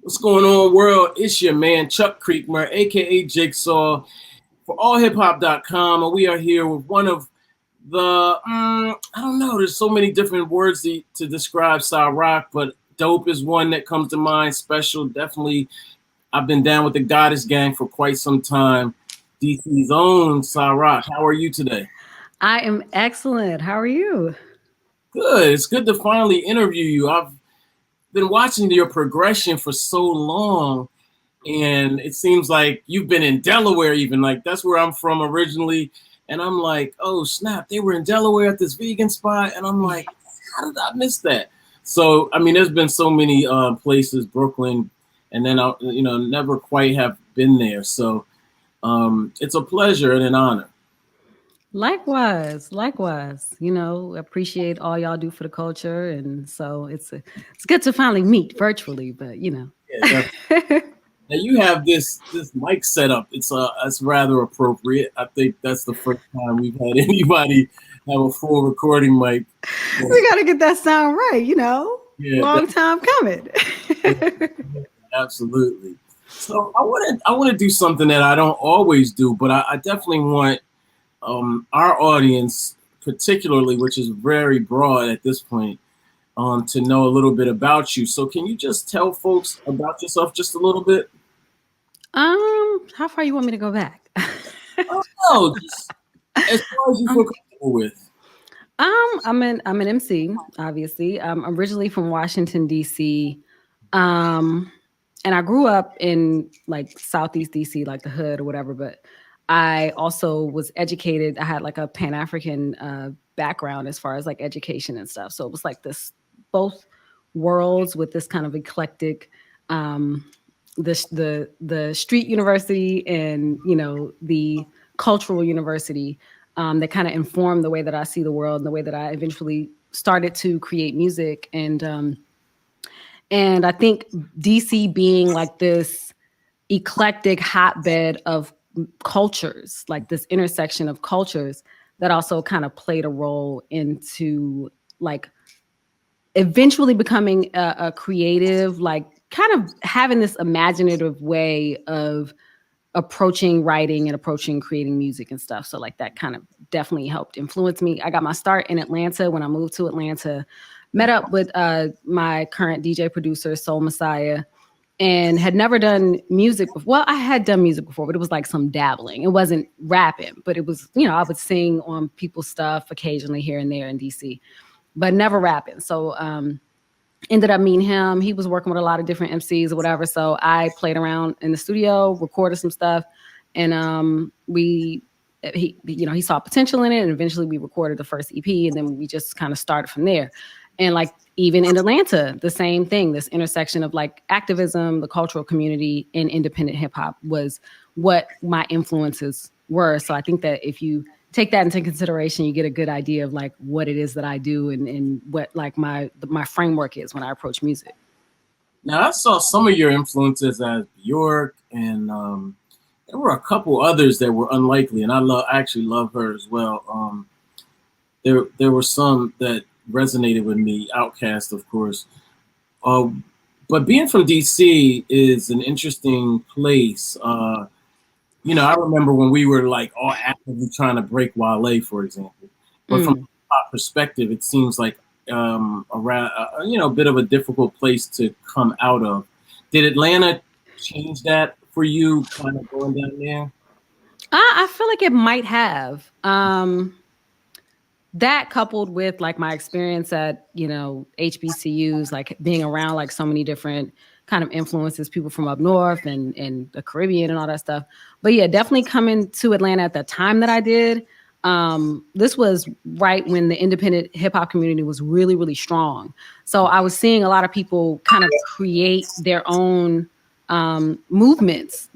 What's going on, world? It's your man, Chuck Creekmur, aka Jigsaw, for allhiphop.com. And we are here with one of I don't know, there's so many different words to describe Sa-Roc, but dope is one that comes to mind. Special, definitely. I've been down with the Goddess Gang for quite some time. DC's own Sa-Roc. How are you today? I am excellent. How are you? Good. It's good to finally interview you. I've been watching your progression for so long, and it seems like you've been in Delaware, even like that's where I'm from originally. And I'm like, oh snap, they were in Delaware at this vegan spot, and I'm like, how did I miss that? So I mean, there's been so many places, Brooklyn, and then I, never quite have been there. So it's a pleasure and an honor. Likewise, likewise. Appreciate all y'all do for the culture, and so it's good to finally meet virtually. But Yeah, now you have this mic setup. It's rather appropriate. I think that's the first time we've had anybody have a full recording mic. we got to get that sound right. Yeah, Long time coming. absolutely. So I want to do something that I don't always do, but I definitely want our audience, particularly, which is very broad at this point, to know a little bit about you. So can you just tell folks about yourself just a little bit? How far you want me to go back? Oh, just as far as you feel um, comfortable with. I'm an MC, obviously. I'm originally from Washington D.C. Um, and I grew up in like Southeast DC, like the hood or whatever. But I also was educated. I had like a Pan African background as far as like education and stuff. So it was like this both worlds with this kind of eclectic, um, the street university and the cultural university that kind of informed the way that I see the world and the way that I eventually started to create music and I think DC being like this eclectic hotbed of cultures, like this intersection of cultures that also kind of played a role into like eventually becoming a creative, like kind of having this imaginative way of approaching writing and approaching creating music and stuff. So like that kind of definitely helped influence me. I got my start in Atlanta when I moved to Atlanta, met up with my current DJ producer, Soul Messiah, and had never done music before. Well, I had done music before, but it was like some dabbling. It wasn't rapping, but it was, I would sing on people's stuff occasionally here and there in DC, but never rapping. So ended up meeting him. He was working with a lot of different MCs or whatever. So I played around in the studio, recorded some stuff, and he saw potential in it, and eventually we recorded the first EP, and then we just kind of started from there. And like even in Atlanta, the same thing. This intersection of like activism, the cultural community, and independent hip hop was what my influences were. So I think that if you take that into consideration, you get a good idea of like what it is that I do and what like my framework is when I approach music. Now I saw some of your influences as Bjork, and there were a couple others that were unlikely, and I actually love her as well. There were some that resonated with me. Outcast, of course. Uh, but being from DC is an interesting place. I remember when we were like all actively trying to break Wale, for example. But from Mm. a pop perspective, it seems like a bit of a difficult place to come out of. Did Atlanta change that for you, kind of going down there? I feel like it might have. That coupled with like my experience at HBCUs, like being around like so many different kind of influences, people from up north and the Caribbean and all that stuff. But yeah, definitely coming to Atlanta at the time that I did. This was right when the independent hip hop community was really, really strong. So I was seeing a lot of people kind of create their own movements,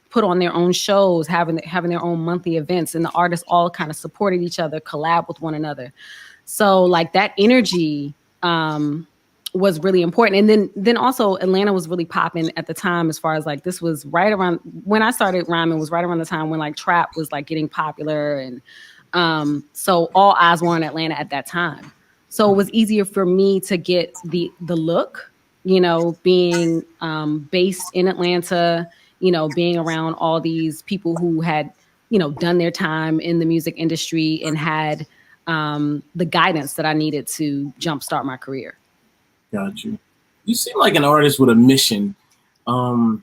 put on their own shows, having their own monthly events, and the artists all kind of supported each other, collab with one another. So like that energy was really important. And then also Atlanta was really popping at the time, as far as like this was right around when I started rhyming, was right around the time when like trap was like getting popular, and so all eyes were on Atlanta at that time. So it was easier for me to get the look you know, being based in Atlanta, you know, being around all these people who had, you know, done their time in the music industry and had the guidance that I needed to jumpstart my career. Got you. You seem like an artist with a mission. You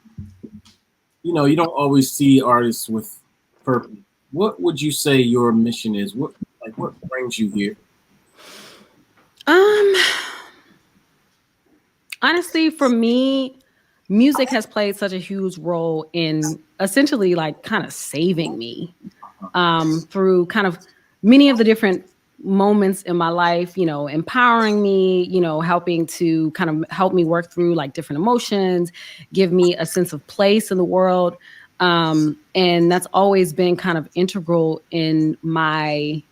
know, you don't always see artists with purpose. What would you say your mission is? What brings you here? Honestly, for me, music has played such a huge role in essentially like kind of saving me through kind of many of the different moments in my life, you know, empowering me, you know, helping to kind of help me work through like different emotions, give me a sense of place in the world. And that's always been kind of integral in my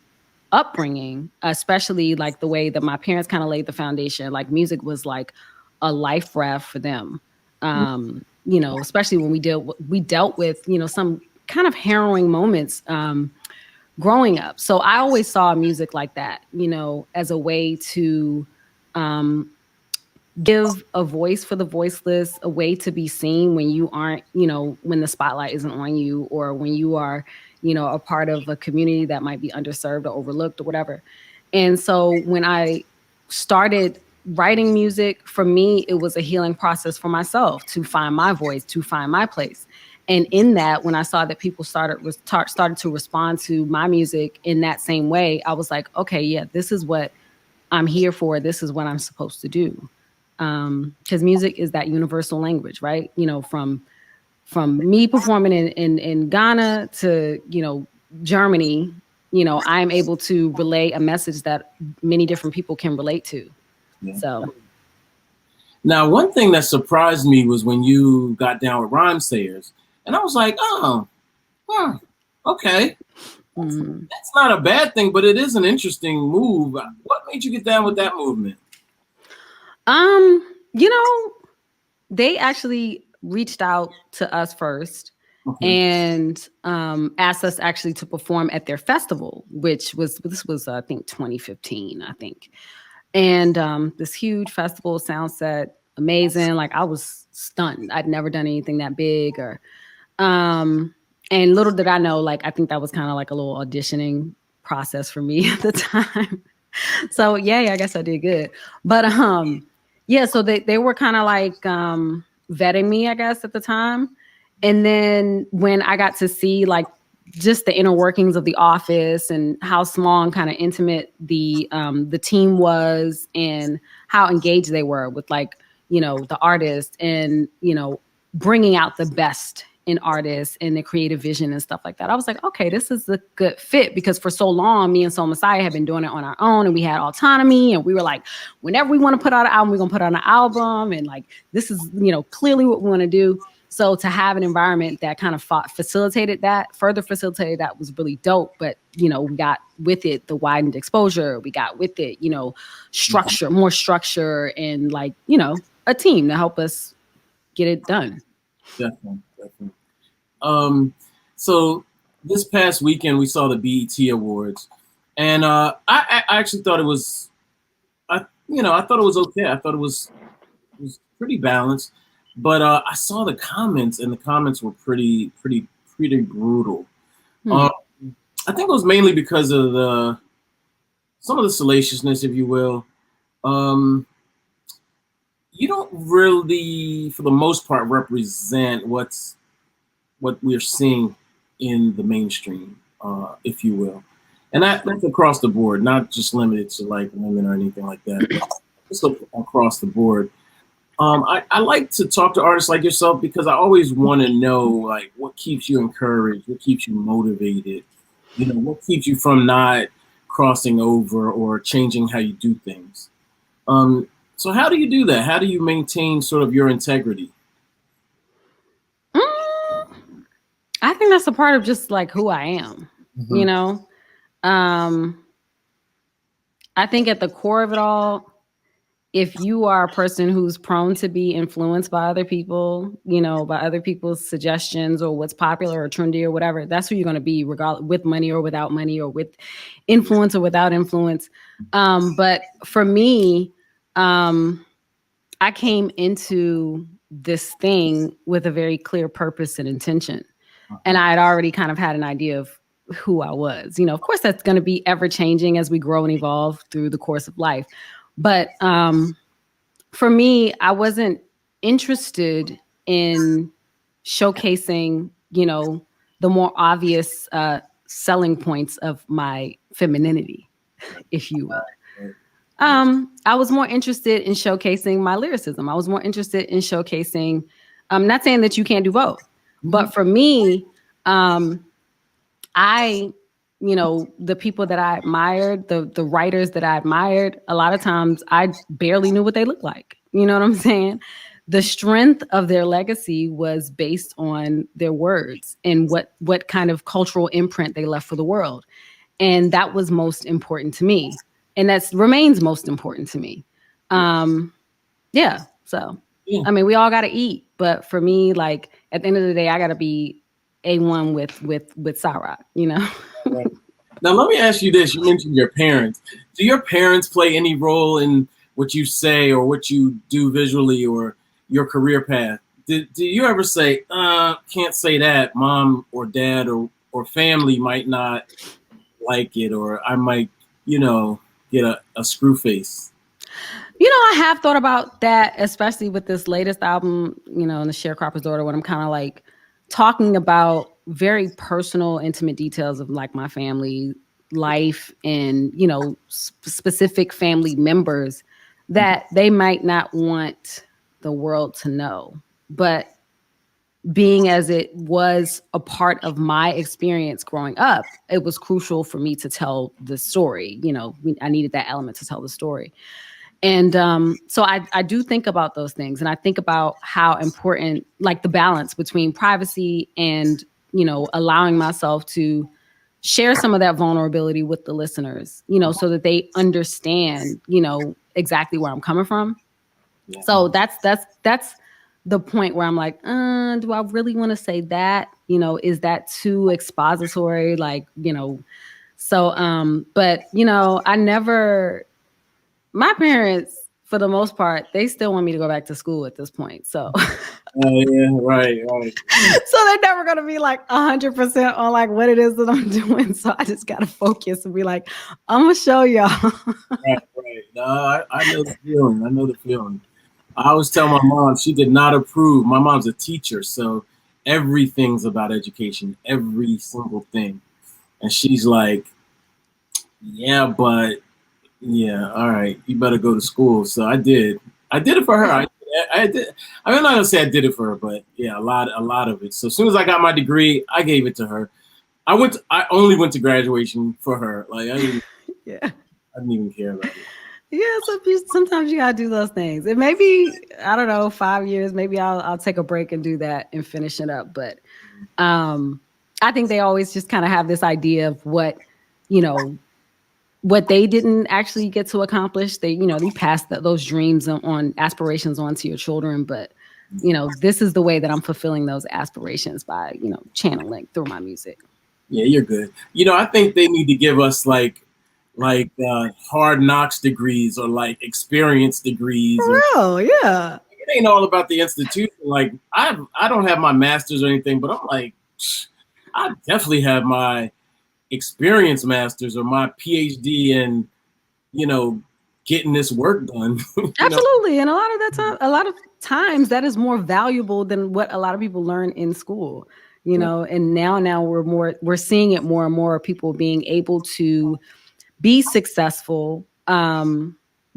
upbringing, especially like the way that my parents kind of laid the foundation. Like music was like a life raft for them. You know, especially when we dealt with, you know, some kind of harrowing moments growing up. So I always saw music like that, you know, as a way to give a voice for the voiceless, a way to be seen when you aren't, you know, when the spotlight isn't on you, or when you are, you know, a part of a community that might be underserved or overlooked or whatever. And so when I started writing music, for me, it was a healing process for myself to find my voice, to find my place. And in that, when I saw that people started to respond to my music in that same way, I was like, okay, yeah, this is what I'm here for. This is what I'm supposed to do. Because music is that universal language, right? You know, from me performing in Ghana to, you know, Germany, you know, I'm able to relay a message that many different people can relate to. Yeah. So now, one thing that surprised me was when you got down with Rhymesayers, and I was like, oh, okay. That's not a bad thing, but it is an interesting move. What made you get down with that movement? You know, they actually reached out to us first and asked us actually to perform at their festival, this was I think 2015, I think. And this huge festival, sound set, amazing. Like I was stunned. I'd never done anything that big, or and little did I know, like I think that was kind of like a little auditioning process for me at the time. So yeah, I guess I did good. But yeah, so they were kind of like vetting me, I guess, at the time. And then when I got to see like just the inner workings of the office and how small and kind of intimate the team was, and how engaged they were with, like, you know, the artist, and, you know, bringing out the best in artists and the creative vision and stuff like that. I was like, okay, this is a good fit, because for so long, me and Soul Messiah had been doing it on our own, and we had autonomy, and we were like, whenever we want to put out an album, we're going to put out an album. And like, this is, you know, clearly what we want to do. So to have an environment that kind of further facilitated that was really dope. But, you know, we got with it the widened exposure. We got with it, you know, more structure, and like, you know, a team to help us get it done. Definitely. So this past weekend we saw the BET Awards, and I actually thought it was, I thought it was okay. I thought it was pretty balanced, but I saw the comments, and the comments were pretty brutal. I think it was mainly because of some of the salaciousness, if you will. You don't really, for the most part, represent what we're seeing in the mainstream, if you will. And that's across the board, not just limited to like women or anything like that, but just across the board. I like to talk to artists like yourself, because I always want to know, like, what keeps you encouraged, what keeps you motivated, you know, what keeps you from not crossing over or changing how you do things. So how do you do that? How do you maintain sort of your integrity? I think that's a part of just like who I am, you know? I think at the core of it all, if you are a person who's prone to be influenced by other people, you know, by other people's suggestions or what's popular or trendy or whatever, that's who you're going to be, regardless, with money or without money, or with influence or without influence. But for me, I came into this thing with a very clear purpose and intention. And I had already kind of had an idea of who I was. You know, of course, that's going to be ever changing as we grow and evolve through the course of life. But for me, I wasn't interested in showcasing, you know, the more obvious selling points of my femininity, if you will. I was more interested in showcasing my lyricism. I was more interested in showcasing, I'm not saying that you can't do both, but for me, I, you know, the people that I admired, the writers that I admired, a lot of times I barely knew what they looked like. You know what I'm saying? The strength of their legacy was based on their words and what kind of cultural imprint they left for the world. And that was most important to me. And that remains most important to me. Yeah. So, Yeah. I mean, we all got to eat. But for me, like, at the end of the day, I got to be A1 with Sa-Roc, you know? Right. Now, let me ask you this. You mentioned your parents. Do your parents play any role in what you say or what you do visually or your career path? Do you ever say, can't say that, mom or dad or family might not like it, or I might, you know, get a screw face? You know, I have thought about that, especially with this latest album, you know, in the Sharecropper's Daughter, when I'm kind of like talking about very personal, intimate details of like my family life and, you know, specific family members that they might not want the world to know. But being as it was a part of my experience growing up, it was crucial for me to tell the story. You know, I needed that element to tell the story. And so I do think about those things, and I think about how important, like the balance between privacy and, you know, allowing myself to share some of that vulnerability with the listeners, you know, so that they understand, you know, exactly where I'm coming from. Yeah. So that's the point where I'm like, do I really want to say that? You know, is that too expository? Like, you know, so but you know, my parents, for the most part, they still want me to go back to school at this point. So, Oh yeah, right. so they're never gonna be like 100% on like what it is that I'm doing. So I just gotta focus and be like, I'm gonna show y'all. Right. No, I know the feeling. I know the feeling. I always tell my mom she did not approve. My mom's a teacher, so everything's about education, every single thing. And she's like, yeah, but yeah, all right, you better go to school. So I did. I did it for her. I did. I'm not gonna say I did it for her, but yeah, a lot of it. So as soon as I got my degree, I gave it to her. I only went to graduation for her. Like Yeah. I didn't even care about it. Yeah, sometimes you gotta do those things. And maybe, I don't know, 5 years, maybe I'll take a break and do that and finish it up. But I think they always just kind of have this idea of what, you know, what they didn't actually get to accomplish. They, you know, they pass those dreams on aspirations on to your children. But, you know, this is the way that I'm fulfilling those aspirations by, you know, channeling through my music. Yeah, you're good. You know, I think they need to give us like hard knocks degrees or like experience degrees. For real, yeah. It ain't all about the institution. Like I don't have my master's or anything, but I'm like, I definitely have my experience masters or my PhD in, you know, getting this work done. Absolutely. And a lot of times that is more valuable than what a lot of people learn in school, you know. And now we're seeing it more and more, people being able to be successful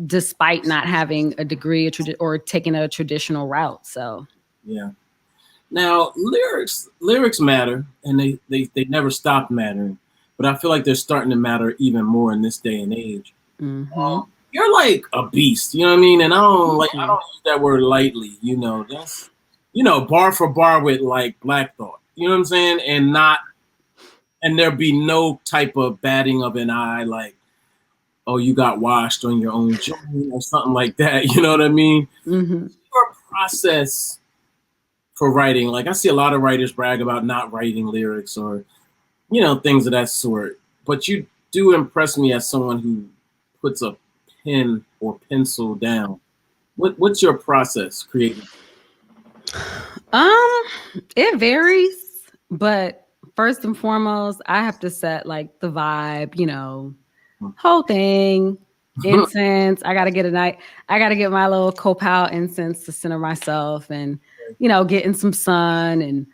despite not having a degree or taking a traditional route. So yeah. Now lyrics matter, and they never stopped mattering, but I feel like they're starting to matter even more in this day and age. You're like a beast, you know what I mean? And I don't use that word lightly, you know. That's, you know, bar for bar with like Black Thought, you know what I'm saying? And there be no type of batting of an eye like, oh, you got washed on your own joint or something like that, you know what I mean? Your process for writing, like I see a lot of writers brag about not writing lyrics or, you know, things of that sort, but you do impress me as someone who puts a pen or pencil down. What's your process creating? Um, it varies, but first and foremost, I have to set like the vibe, whole thing. Incense. I gotta get my little copal incense to center myself and, get in some sun. And,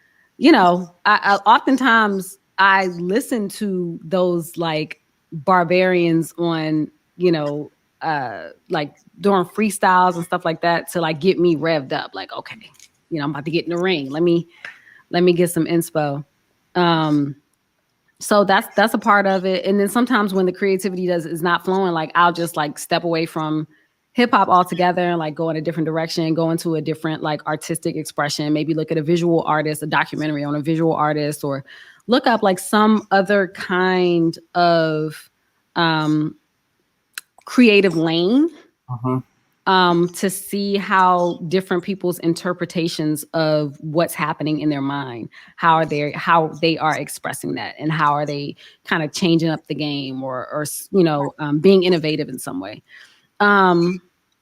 I oftentimes I listen to those like barbarians on, like doing freestyles and stuff like that to like get me revved up. Like, okay, I'm about to get in the ring. Let me get some inspo. Um, so that's a part of it. And then sometimes when the creativity is not flowing, like I'll just like step away from hip hop altogether and like go in a different direction, go into a different like artistic expression, maybe look at a visual artist, a documentary on a visual artist, or look up like some other kind of um, creative lane Uh-huh. to see how different people's interpretations of what's happening in their mind, how they are expressing that, and how are they kind of changing up the game or being innovative in some way.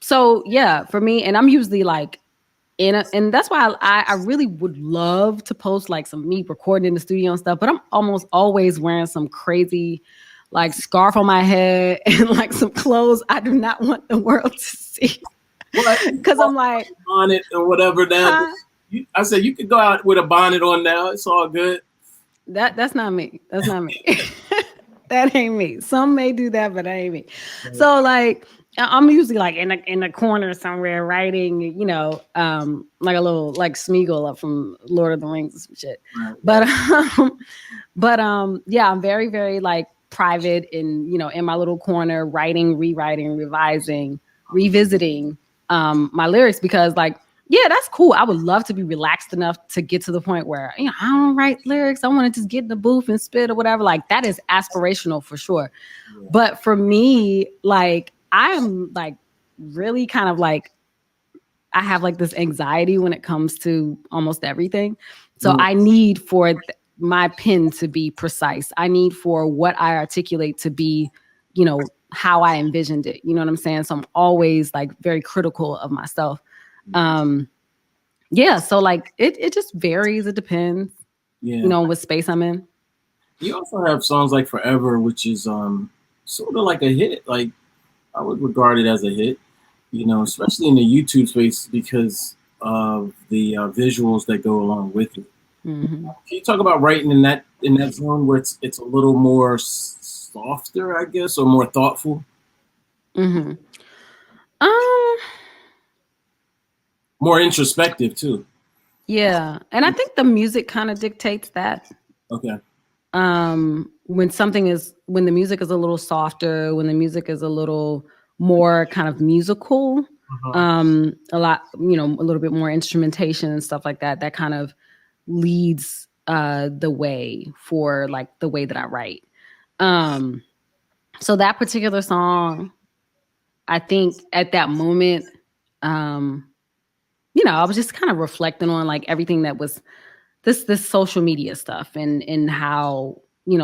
So yeah, for me, and I'm usually like and that's why I really would love to post like some me recording in the studio and stuff, but I'm almost always wearing some crazy like scarf on my head and like some clothes I do not want the world to see. Well, Because I'm like, bonnet or whatever that. I said you could go out with a bonnet on now. It's all good. that's not me. That's not me. That ain't me. Some may do that, but that ain't me. So like I'm usually like in the corner somewhere writing, like a little like Smeagol up from Lord of the Rings and some shit. Right. But yeah, I'm very, very like private in my little corner, writing, rewriting, revising, revisiting my lyrics because like yeah, that's cool. I would love to be relaxed enough to get to the point where, I don't write lyrics. I want to just get in the booth and spit or whatever. Like that is aspirational for sure. Yeah. But for me, like I'm like really kind of like, I have like this anxiety when it comes to almost everything. So I need for my pen to be precise. I need for what I articulate to be, how I envisioned it. You know what I'm saying? So I'm always like very critical of myself. Yeah, so like it just varies. It depends. Yeah. What space I'm in. You also have songs like Forever, which is sort of like a hit. Like I would regard it as a hit, especially in the YouTube space because of the visuals that go along with it. Mm-hmm. Can you talk about writing in that zone where it's a little more softer, I guess, or more thoughtful? Mm-hmm. More introspective too. Yeah, and I think the music kind of dictates that. Okay. When the music is a little softer, when the music is a little more kind of musical, a little bit more instrumentation and stuff like that, that kind of leads the way for like the way that I write. So that particular song, I think at that moment, I was just kind of reflecting on like everything that was this social media stuff and how,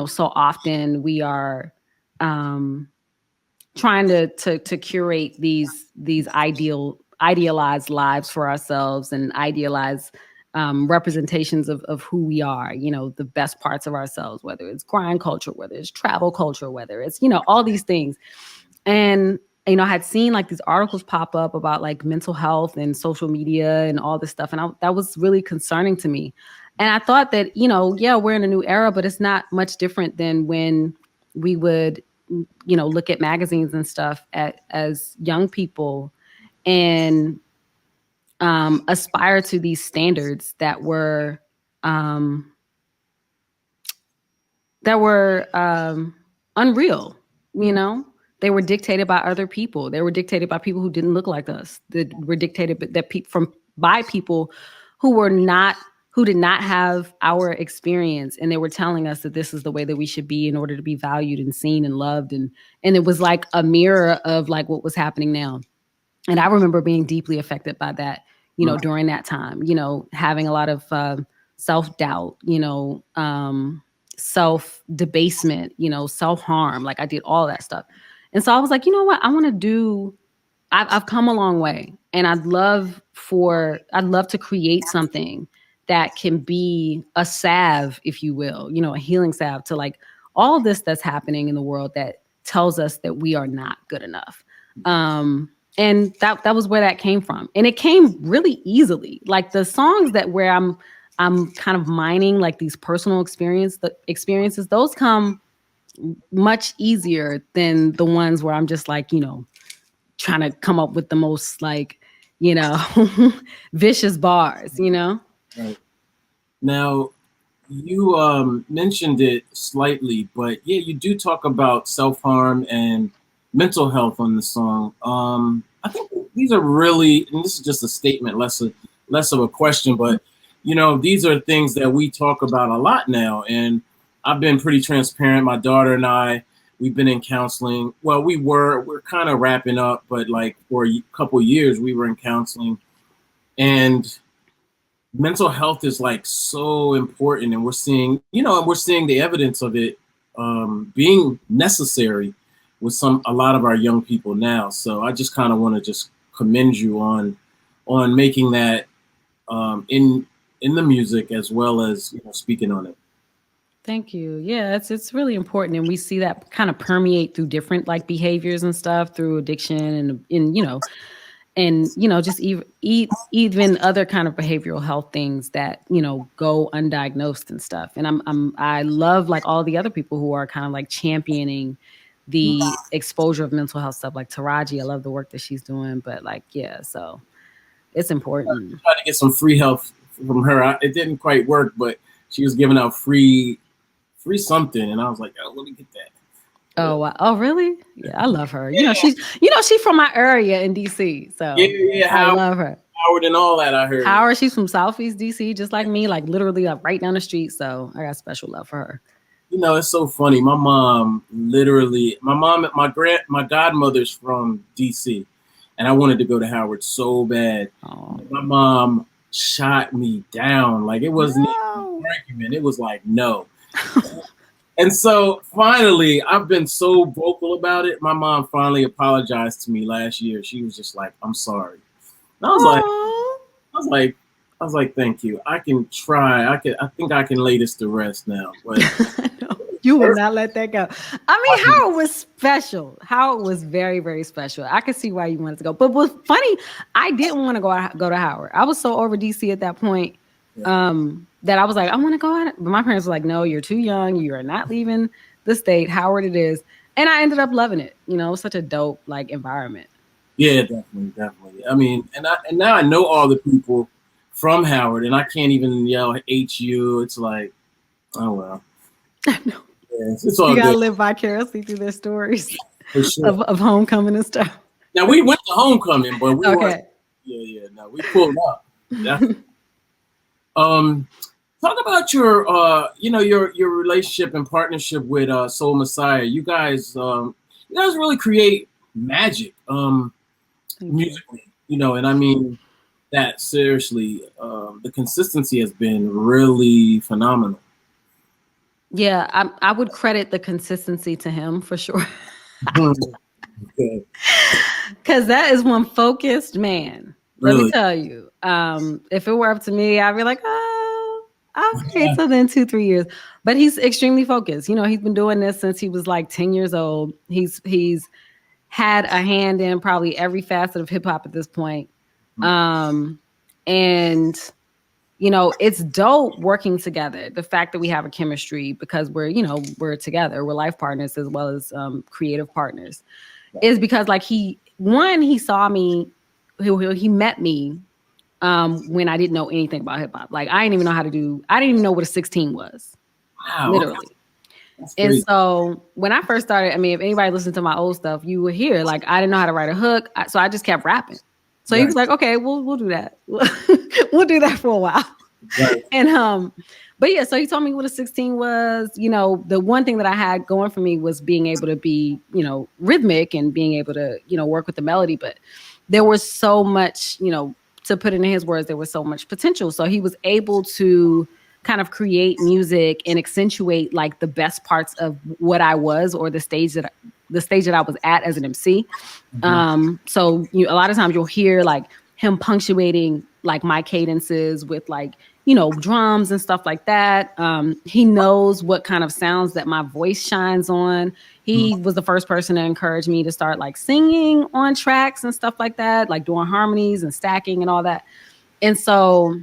so often we are trying to curate these idealized lives for ourselves and idealize representations of who we are, the best parts of ourselves, whether it's grind culture, whether it's travel culture, whether it's, all these things. And, I had seen like these articles pop up about like mental health and social media and all this stuff. And that was really concerning to me. And I thought that, yeah, we're in a new era, but it's not much different than when we would, look at magazines and stuff as young people and aspire to these standards that were unreal, They were dictated by other people. They were dictated by people who didn't look like us. That were dictated by people who did not have our experience, and they were telling us that this is the way that we should be in order to be valued and seen and loved, and it was like a mirror of like what was happening now. And I remember being deeply affected by that, during that time, having a lot of self-doubt, self-debasement, self-harm. Like I did all that stuff. And so I was like, you know what? I've come a long way. And I'd love to create something that can be a salve, if you will, a healing salve to like all this that's happening in the world that tells us that we are not good enough. And that was where that came from. And it came really easily. Like the songs where I'm kind of mining like these personal experiences, those come much easier than the ones where I'm just like, trying to come up with the most like, vicious bars, Right. Now, you mentioned it slightly, but yeah, you do talk about self-harm and mental health on the song. I think these are really, and this is just a statement, less of a question, but these are things that we talk about a lot now. And I've been pretty transparent. My daughter and I, we've been in counseling. Well, we're kind of wrapping up, but like for a couple of years, we were in counseling. And mental health is like so important, and we're seeing the evidence of it being necessary with a lot of our young people now. So I just kind of want to just commend you on making that in the music as well as speaking on it. Thank you. Yeah, it's really important, and we see that kind of permeate through different like behaviors and stuff, through addiction and just even other kind of behavioral health things that go undiagnosed and stuff. And I love like all the other people who are kind of like championing the exposure of mental health stuff, like Taraji. I love the work that she's doing, but like so it's important. I tried to get some free help from her. It didn't quite work, but she was giving out free something, and I was like, oh, let me get that. Oh wow. Oh really? Yeah, I love her. She's from my area in DC. So yeah, I love her. Howard and all that, I heard. Howard, she's from Southeast DC, just like me, like literally like right down the street. So I got special love for her. It's so funny. My mom, my godmother's from DC, and I wanted to go to Howard so bad. Oh. My mom shot me down. Like it wasn't even an argument. It was like, no. And so finally, I've been so vocal about it. My mom finally apologized to me last year. She was just like, I'm sorry. And I was like, thank you. I can try. I think I can lay this to rest now. But you will not let that go. I mean, Howard was special. Howard was very, very special. I could see why you wanted to go. But what's funny, I didn't want to go to Howard. I was so over DC at that point. That I was like, I want to go out. But my parents were like, no, you're too young. You are not leaving the state. Howard it is. And I ended up loving it. It was such a dope like environment. Yeah, definitely. I mean, and now I know all the people from Howard, and I can't even yell HU. It's like, oh well. I know. Yeah, it's all you gotta good. live vicariously through their stories sure. of homecoming and stuff. Now we went to homecoming, but we okay. No, we pulled up. Talk about your relationship and partnership with Soul Messiah. You guys really create magic musically, and I mean that seriously. The consistency has been really phenomenal. Yeah, I would credit the consistency to him for sure. Because that is one focused man. Really? Let me tell you. If it were up to me, I'd be like, okay, so then 2-3 years. But he's extremely focused. He's been doing this since he was like 10 years old. He's had a hand in probably every facet of hip hop at this point. And it's dope working together. The fact that we have a chemistry because we're together, we're life partners as well as creative partners, is because like he saw me, he met me when I didn't know anything about hip hop. Like I didn't even know what a 16 was. Wow. Literally. And so when I first started, I mean, if anybody listened to my old stuff, you would hear like I didn't know how to write a hook, so I just kept rapping. So he was like, okay, we'll do that. We'll do that for a while. Right. And but yeah, so he told me what a 16 was. The one thing that I had going for me was being able to be, rhythmic and being able to, work with the melody. But there was so much, to put into his words, there was so much potential. So he was able to kind of create music and accentuate like the best parts of what I was or the stage that I was at as an MC. So a lot of times you'll hear like him punctuating like my cadences with like, drums and stuff like that. He knows what kind of sounds that my voice shines on. He was the first person to encourage me to start like singing on tracks and stuff like that, like doing harmonies and stacking and all that. And so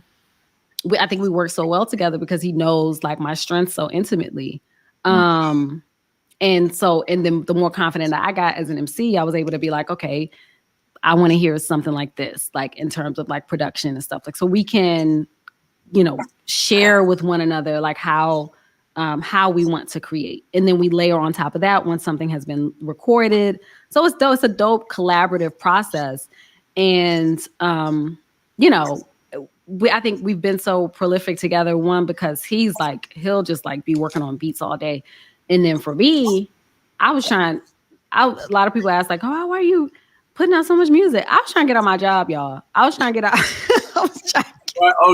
I think we work so well together because he knows like my strengths so intimately. And then the more confident I got as an MC, I was able to be like, okay, I want to hear something like this, like in terms of like production and stuff. Like, so we can, share with one another, like how we want to create. And then we layer on top of that once something has been recorded. So it's a dope collaborative process. And, I think we've been so prolific together. One, because he'll just like be working on beats all day. And then for me, a lot of people ask like, oh, why are you putting out so much music? I was trying to get out my job, y'all. I was trying to get out.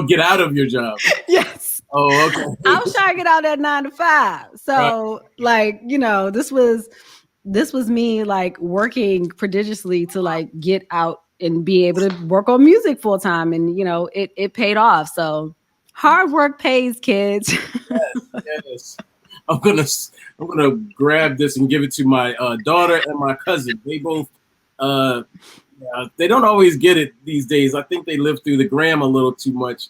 Get out of your job. Yes. Oh, okay. I was trying to get out that 9 to 5. So like, this was me like working prodigiously to like get out and be able to work on music full time. And, it paid off. So hard work pays, kids. Yes. I'm gonna grab this and give it to my daughter and my cousin. They both they don't always get it these days. I think they live through the gram a little too much,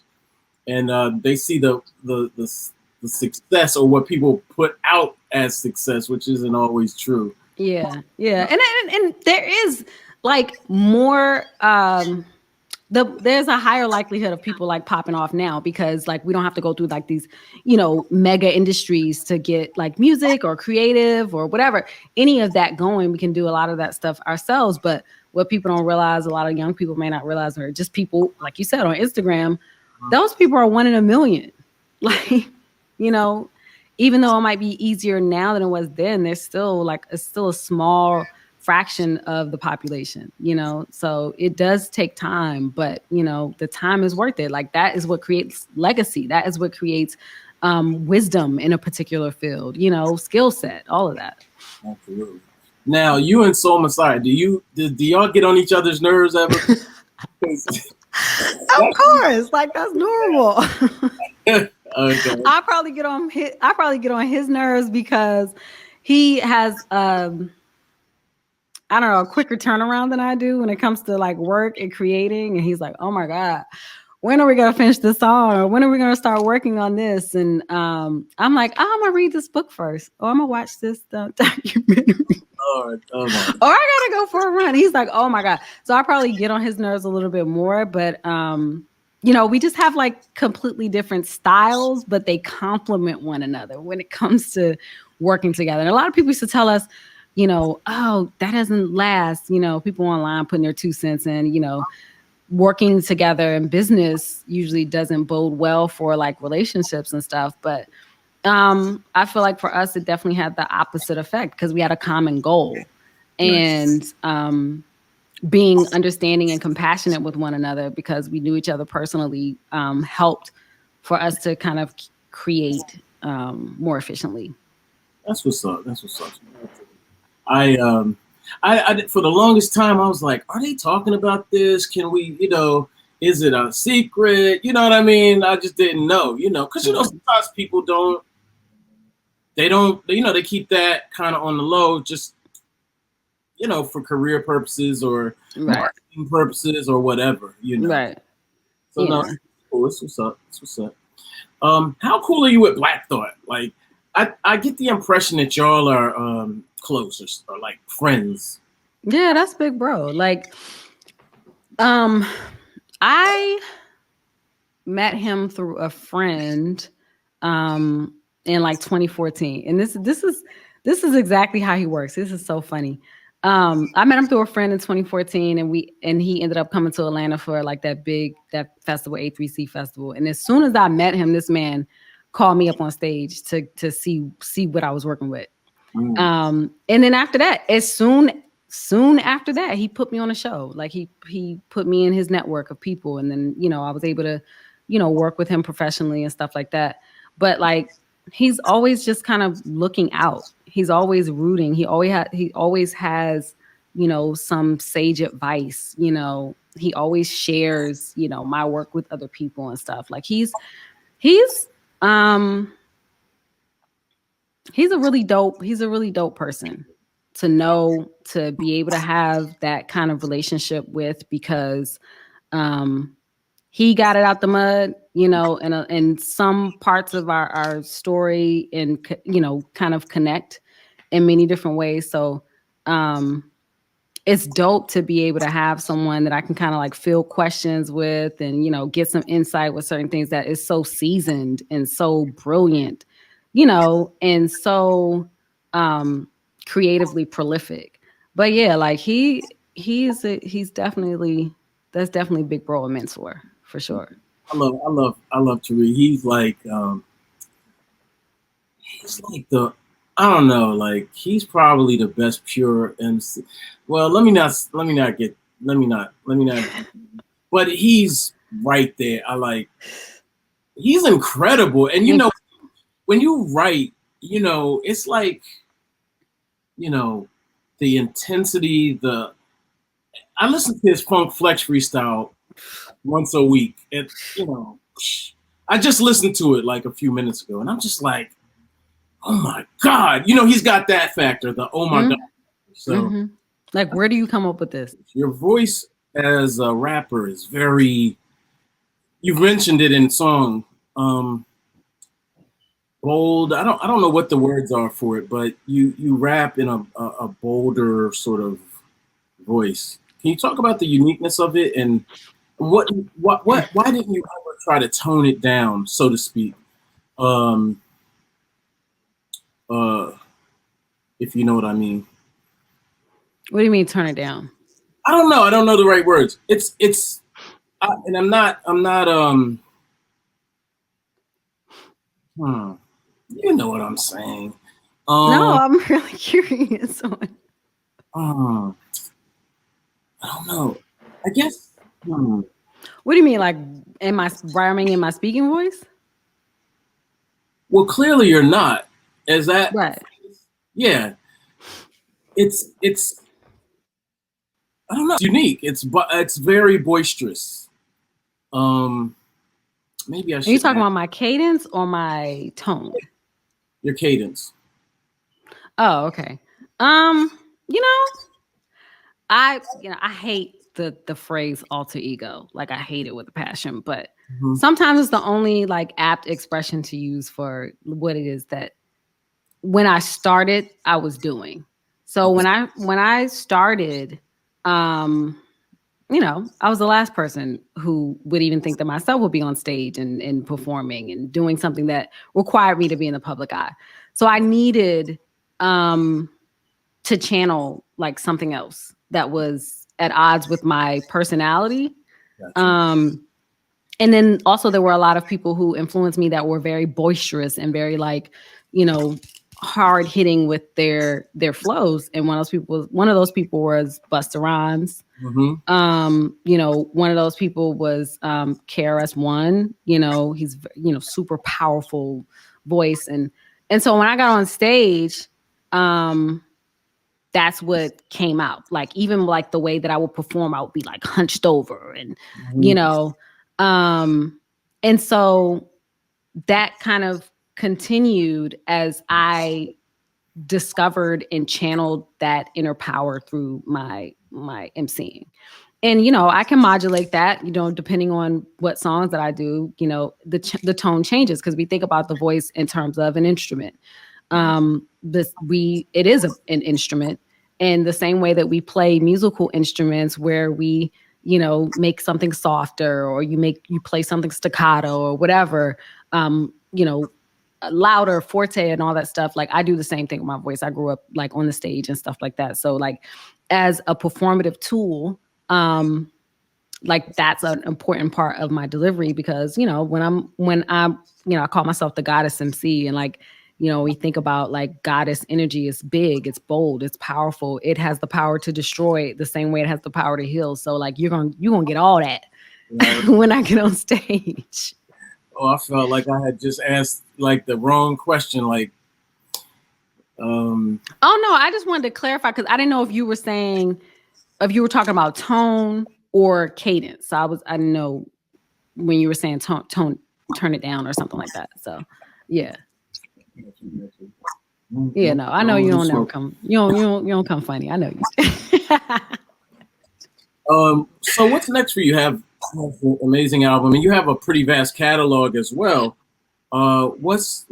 and they see the success or what people put out as success, which isn't always true. Yeah. And there is like more there's a higher likelihood of people like popping off now because like we don't have to go through like these, mega industries to get like music or creative or whatever, any of that going. We can do a lot of that stuff ourselves. But what people don't realize, a lot of young people may not realize, or just people, like you said, on Instagram, those people are 1 in a million. Like, even though it might be easier now than it was then, it's still a small fraction of the population, so it does take time, but the time is worth it. Like that is what creates legacy. That is what creates wisdom in a particular field, skill set, all of that. Absolutely. Now, you and Soul Messiah, do y'all get on each other's nerves ever? Of course, like that's normal. Okay. I probably get on his nerves because he has I don't know, a quicker turnaround than I do when it comes to like work and creating. And he's like, oh my God, when are we going to finish this song? Or when are we going to start working on this? And I'm like, I'm going to read this book first. Or I'm going to watch this documentary. Or I got to go for a run. He's like, oh my God. So I probably get on his nerves a little bit more. But, we just have like completely different styles, but they complement one another when it comes to working together. And a lot of people used to tell us, oh, that doesn't last. People online putting their 2 cents in, working together in business usually doesn't bode well for like relationships and stuff. But I feel like for us, it definitely had the opposite effect because we had a common goal. Nice. And being understanding and compassionate with one another because we knew each other personally helped for us to kind of create more efficiently. That's what's up. I for the longest time I was like, are they talking about this? Can we, is it a secret? You know what I mean? I just didn't know, because sometimes people they keep that kind of on the low, just for career purposes or marketing purposes or whatever, Right. So no, cool. This what's up. How cool are you with Black Thought? Like, I get the impression that y'all are close or like friends. Yeah, that's big bro. Like, I met him through a friend in like 2014, and this is exactly how he works. This is so funny. I met him through a friend in 2014, and he ended up coming to Atlanta for like that festival, A3C festival. And as soon as I met him, this man called me up on stage to see what I was working with. And then after that, soon after that, he put me on a show. Like he put me in his network of people. And then, I was able to, work with him professionally and stuff like that. But like, he's always just kind of looking out. He's always rooting. He always has, some sage advice, he always shares, you know, my work with other people and stuff. Like he's a really dope person to know, to be able to have that kind of relationship with, because he got it out the mud, you know, and some parts of our story, and, you know, kind of connect in many different ways. So it's dope to be able to have someone that I can kind of like field questions with, and, you know, get some insight with certain things, that is so seasoned and so brilliant, you know, and so creatively prolific. But yeah, like he's definitely, that's definitely Big Bro a mentor for sure. I love Tariq. He's like the, I don't know, like he's probably the best pure MC. Well, let me not, but he's right there. He's incredible. And you know, when you write, you know, it's like, you know, the intensity, I listen to his Funk Flex freestyle once a week. And, you know, I just listened to it like a few minutes ago, and I'm just like, oh my God. You know, he's got that factor, the oh my God. So, like, where do you come up with this? Your voice as a rapper is very, you've mentioned it in song, bold. I don't know what the words are for it, but you rap in a bolder sort of voice. Can you talk about the uniqueness of it, and why didn't you ever try to tone it down, so to speak? If you know what I mean. What do you mean turn it down? I don't know. I don't know the right words. And I'm not you know what I'm saying. No, I'm really curious. I don't know. I guess. What do you mean, like, am I rhyming in my speaking voice? Well, clearly you're not. Is that right? Yeah. It's I don't know. It's unique. It's very boisterous. Maybe I should. Are you talking about my cadence or my tone? Your cadence. Oh, okay. You know, I hate the phrase alter ego. Like, I hate it with a passion, but sometimes it's the only like apt expression to use for what it is that when I started, I was doing. So when I started, you know, I was the last person who would even think that myself would be on stage and performing and doing something that required me to be in the public eye. So I needed to channel like something else that was at odds with my personality. Gotcha. And then also there were a lot of people who influenced me that were very boisterous and very like, you know, hard hitting with their flows. And one of those people was Busta Rhymes. You know, one of those people was KRS-One. You know, he's, you know, super powerful voice. And so when I got on stage, that's what came out. Like, even like the way that I would perform, I would be like hunched over and, you know, and so that kind of continued as I discovered and channeled that inner power through my emceeing. And, you know, I can modulate that, you know, depending on what songs that I do, you know, the tone changes, because we think about the voice in terms of an instrument. It is an instrument, and the same way that we play musical instruments where we, you know, make something softer, or you play something staccato or whatever, you know, louder, forte and all that stuff. Like, I do the same thing with my voice. I grew up like on the stage and stuff like that. So like, as a performative tool, like that's an important part of my delivery, because, you know, when I'm, you know, I call myself the goddess MC, and like, you know, we think about like goddess energy is big, it's bold, it's powerful. It has the power to destroy the same way it has the power to heal. So like, you're going to get all that when I get on stage. Oh, I felt like I had just asked like the wrong question. Like, oh no, I just wanted to clarify, because I didn't know if you were talking about tone or cadence. So I know when you were saying tone, turn it down or something like that. So yeah. Yeah, no, I know you don't never come. You don't come funny. I know you. So what's next for you? You have an amazing album, and you have a pretty vast catalog as well. What's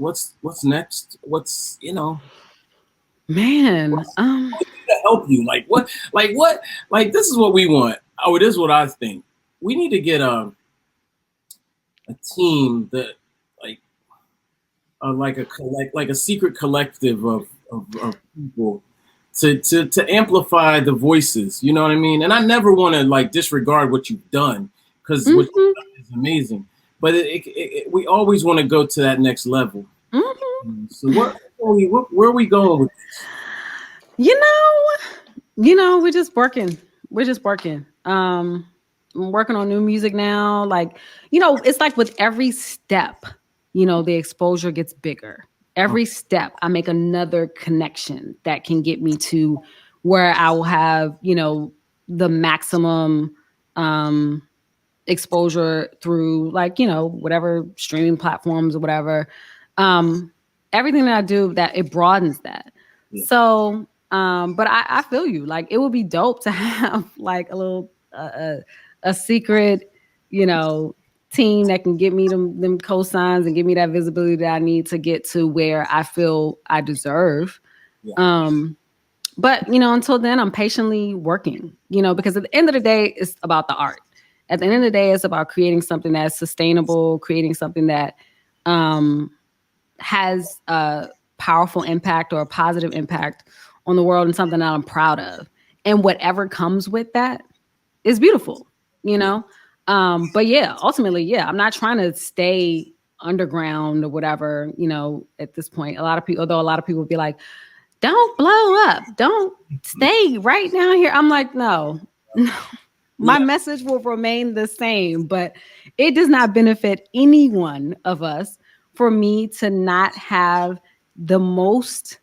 next? What's Man, to help you? Like what? Like this is what we want. Oh, it is what I think. We need to get a team that like a secret collective of people to amplify the voices. You know what I mean? And I never want to like disregard what you've done, because what you've done is amazing. But we always want to go to that next level. So where are we going with this? We're just working. I'm working on new music now. Like, it's like with every step, the exposure gets bigger. Every step, I make another connection that can get me to where I will have, the maximum exposure through, like, whatever streaming platforms or whatever. Everything that I do, that it broadens that. Yeah. So, but I feel you. Like, it would be dope to have like a little a secret, team that can give me them cosigns and give me that visibility that I need to get to where I feel I deserve. Yeah. But until then, I'm patiently working, because at the end of the day, it's about the art. At the end of the day, it's about creating something that's sustainable, creating something that has a powerful impact or a positive impact on the world, and something that I'm proud of. And whatever comes with that is beautiful, But yeah, ultimately, I'm not trying to stay underground or whatever, at this point. Although a lot of people would be like, don't blow up, don't stay right now here. I'm like, no. My message will remain the same, but it does not benefit any one of us for me to not have the most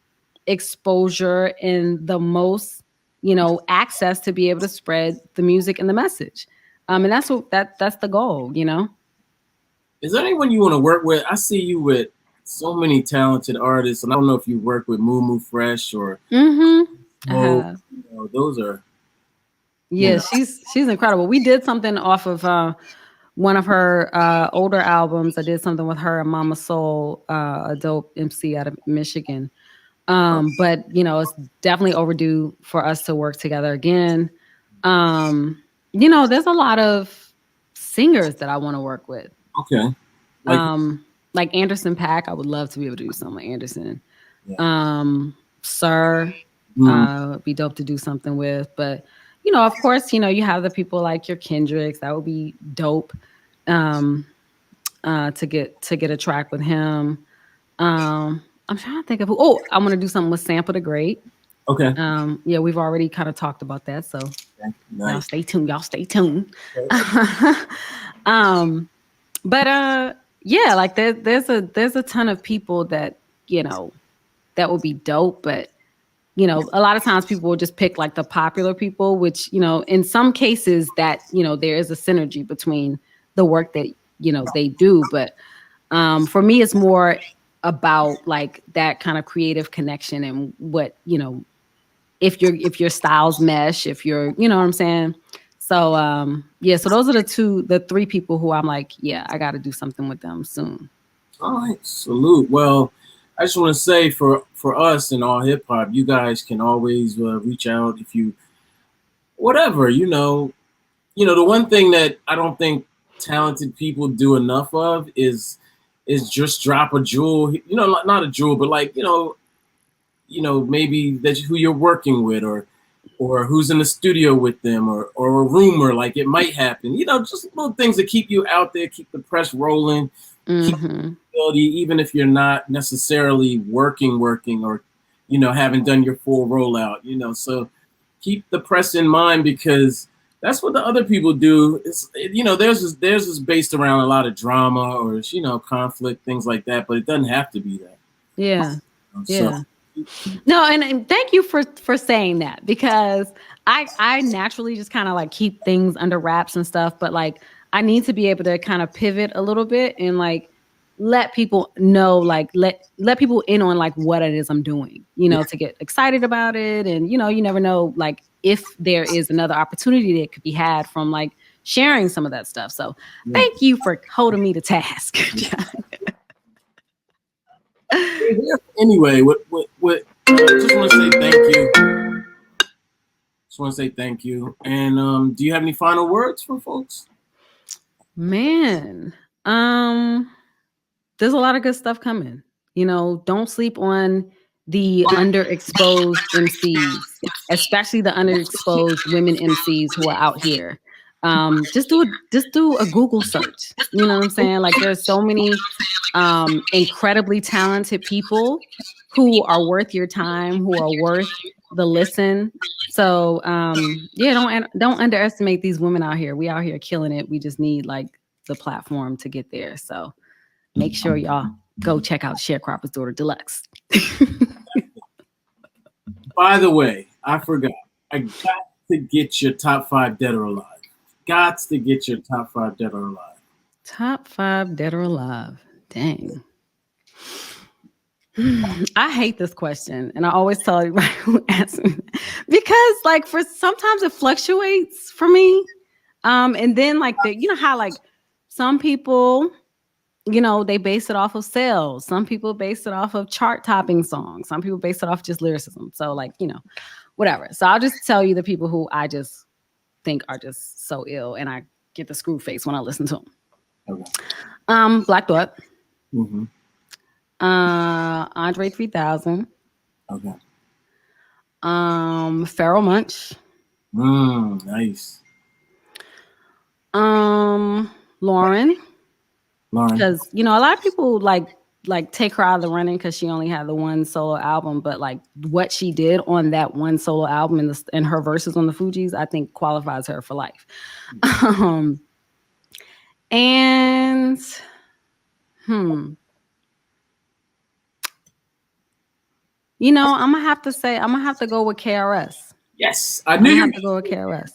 exposure and the most, access to be able to spread the music and the message. And that's the goal, Is there anyone you want to work with? I see you with so many talented artists, and I don't know if you work with Moo Fresh or those are. Yeah, she's incredible. We did something off of one of her older albums. I did something with her and Mama Soul, a dope MC out of Michigan. But it's definitely overdue for us to work together again. There's a lot of singers that I want to work with. Okay. Like Anderson .Paak, I would love to be able to do something with Anderson. Yeah. Sir, would be dope to do something with. But of course, you have the people like your Kendricks. That would be dope. To get a track with him. I'm trying to think of I want to do something with Sample the Great. Okay. Yeah, we've already kind of talked about that. So nice. Y'all stay tuned. But yeah, like there's a ton of people that, that will be dope. But, a lot of times people will just pick like the popular people, which, in some cases that, there is a synergy between the work that, they do. But for me, it's more about like that kind of creative connection and what, if your styles mesh, if you're, you know what I'm saying? So, so those are the three people who I'm like, yeah, I got to do something with them soon. All right. Salute. Well, I just want to say for us in all hip hop, you guys can always reach out if you, whatever, the one thing that I don't think talented people do enough of is just drop a jewel, not a jewel, but like, maybe that's who you're working with or who's in the studio with them or a rumor, like it might happen, just little things that keep you out there, keep the press rolling, keep even if you're not necessarily working or, haven't done your full rollout, so keep the press in mind because that's what the other people do. It's, theirs is based around a lot of drama or, conflict, things like that, but it doesn't have to be that. Yeah. So, No, and thank you for saying that, because I naturally just kind of like keep things under wraps and stuff, but like I need to be able to kind of pivot a little bit and like let people know, like let people in on like what it is I'm doing, you know, to get excited about it. And you know, you never know like if there is another opportunity that could be had from like sharing some of that stuff. So thank you for holding me to task. Anyway, just want to say thank you. Just want to say thank you. And do you have any final words for folks? Man, there's a lot of good stuff coming. You know, don't sleep on the underexposed MCs, especially the underexposed women MCs who are out here. Just do a Google search. You know what I'm saying? Like there's so many incredibly talented people who are worth your time, who are worth the listen. So yeah, don't underestimate these women out here. We out here killing it. We just need like the platform to get there. So make sure y'all go check out Sharecropper's Daughter Deluxe. By the way, I forgot. I got to get your top 5 dead or alive. Got to get your top 5 dead or alive. Top 5 dead or alive. Dang. I hate this question, and I always tell everybody who asks me, because like for sometimes it fluctuates for me. And then like you know how like some people, you know, they base it off of sales. Some people base it off of chart topping songs. Some people base it off just lyricism. So like, you know, whatever. So I'll just tell you the people who I just think are just so ill, and I get the screw face when I listen to them. Okay. Black Thought. Mm-hmm. Andre 3000. Okay. Pharoah Monch. Nice. Lauren. Because you know a lot of people like take her out of the running because she only had the one solo album, but like what she did on that one solo album and her verses on the Fugees, I think qualifies her for life. And you know, I'm gonna have to go with KRS. Yes, I knew you have to go with KRS.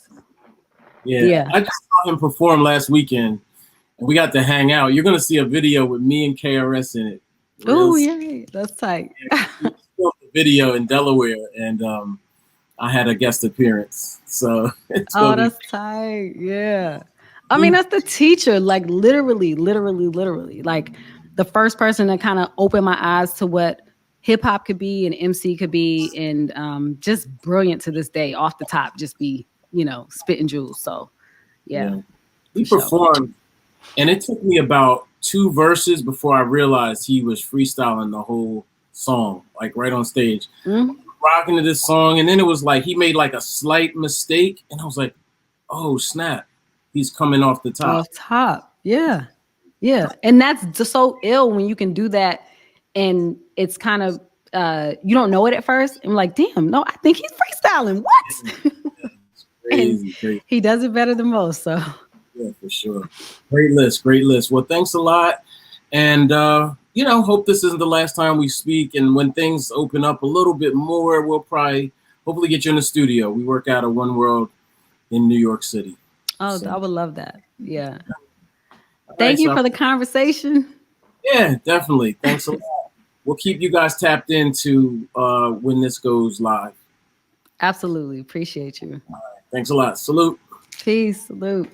Yeah, I just saw him perform last weekend. We got to hang out. You're gonna see a video with me and KRS in it. Oh yeah, that's tight. We filmed the video in Delaware, and I had a guest appearance. So that's tight. Yeah, I mean that's the teacher. Like literally. Like the first person to kind of open my eyes to what hip hop could be and MC could be, and just brilliant to this day. Off the top, just be spitting jewels. So yeah. He performed. And it took me about 2 verses before I realized he was freestyling the whole song, like right on stage. Rocking to this song. And then it was like he made like a slight mistake. And I was like, oh, snap. He's coming off the top. Off top. Yeah. Yeah. And that's just so ill when you can do that. And it's kind of, you don't know it at first. And like, damn, no, I think he's freestyling. What? Crazy. He does it better than most. So. Yeah, for sure. Great list. Well, thanks a lot. And, hope this isn't the last time we speak. And when things open up a little bit more, we'll probably hopefully get you in the studio. We work out of One World in New York City. Oh, so. I would love that. Yeah. Thank you for the conversation. Yeah, definitely. Thanks a lot. We'll keep you guys tapped into when this goes live. Absolutely. Appreciate you. All right. Thanks a lot. Salute. Peace. Salute.